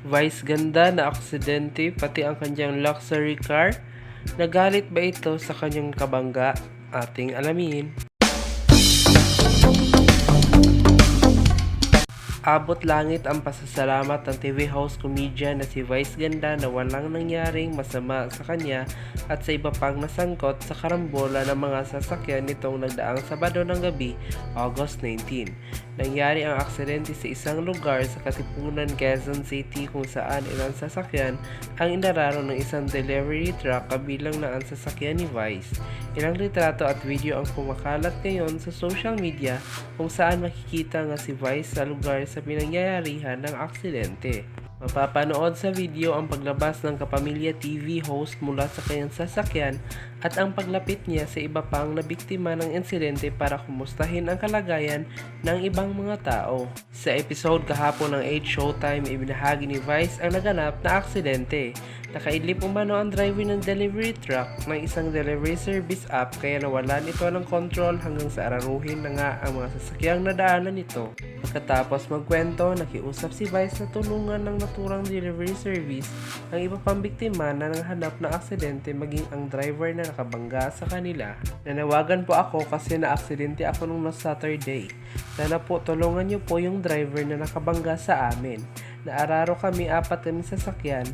Vice ganda na aksidente pati ang kanyang luxury car. Nagalit ba ito sa kanyang kabangga? Ating alamin. Abot langit ang pasasalamat ng TV host comedian na si Vice Ganda na walang nangyaring masama sa kanya at sa iba pang nasangkot sa karambola ng mga sasakyan nitong nagdaang Sabado ng gabi, August 19. Nangyari ang aksidente sa isang lugar sa Katipunan, Quezon City kung saan ilang sasakyan ang inararo ng isang delivery truck kabilang na ang sasakyan ni Vice. Ilang litrato at video ang kumakalat ngayon sa social media kung saan makikita nga si Vice sa lugar sa pinangyayarihan ng aksidente. Mapapanood sa video ang paglabas ng Kapamilya TV host mula sa kanyang sasakyan at ang paglapit niya sa iba pang nabiktima ng insidente para kumustahin ang kalagayan ng ibang mga tao. Sa episode kahapon ng 8 Showtime, ibinahagi ni Vice ang naganap na aksidente. Nakaidlip umano ang driver ng delivery truck ng isang delivery service app kaya nawalan ito ng control hanggang sa araruhin na nga ang mga sasakyang nadaanan nito. Pagkatapos magkwento, nakiusap si Vice na tulungan ng naturang delivery service ang iba pang biktima na nanghanap na aksidente maging ang driver na nakabangga sa kanila. Nanawagan po ako kasi na-aksidente ako nung last Saturday. Sana po tulungan niyo po yung driver na nakabangga sa amin. Naararo kami 4 kami sasakyan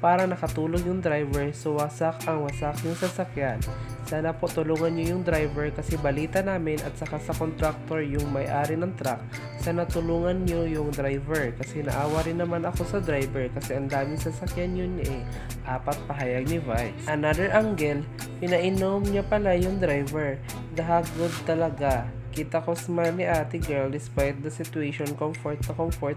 para nakatulog yung driver so wasak yung sasakyan. Sana po tulungan niyo yung driver kasi balita namin at saka sa contractor yung may-ari ng truck. Sana tulungan niyo yung driver kasi naawa rin naman ako sa driver kasi ang daming sasakyan yun 4 pahayag ni Vice. Another angle, pinainom niya pala yung driver. Dahagod talaga. Kita ko smile ni ate girl despite the situation, comfort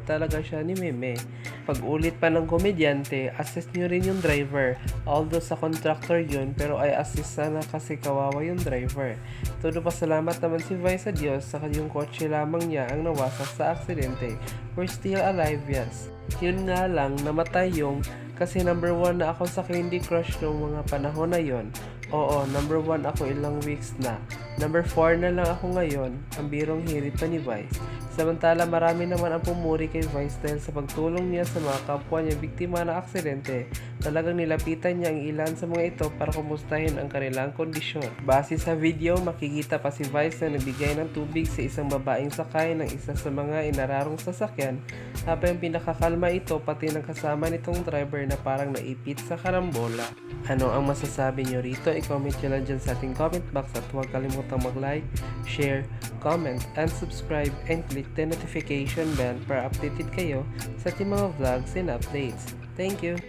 talaga siya ni Meme. Pag ulit pa ng komedyante, assist nyo rin yung driver. Although sa contractor yun, pero ay assist sana kasi kawawa yung driver. Todo pasalamat naman si Vice sa Diyos sa yung kotse lamang niya ang nawasak sa aksidente. We're still alive, yes. Yun nga lang, namatay yung kasi number 1 na ako sa Candy Crush noong mga panahon na yon. Oo, number 1 ako ilang weeks na. Number 4 na lang ako ngayon, ang birong hirit pa ni Vice. Samantala marami naman ang pumuri kay Vice dahil sa pagtulong niya sa mga kapwa niya biktima ng aksidente. Talagang nilapitan niya ang ilan sa mga ito para kumustahin ang kanilang kondisyon. Base sa video, makikita pa si Vice na nagbigay ng tubig sa isang babaeng sakay ng isa sa mga inararong sasakyan. Habang pinakakalma ito pati ng kasama nitong driver na parang naipit sa karambola. Ano ang masasabi nyo rito? I-comment nyo lang dyan sa ating comment box at huwag kalimutang mag-like, share, comment, and subscribe and click the notification bell para updated kayo sa ating mga vlogs and updates. Thank you!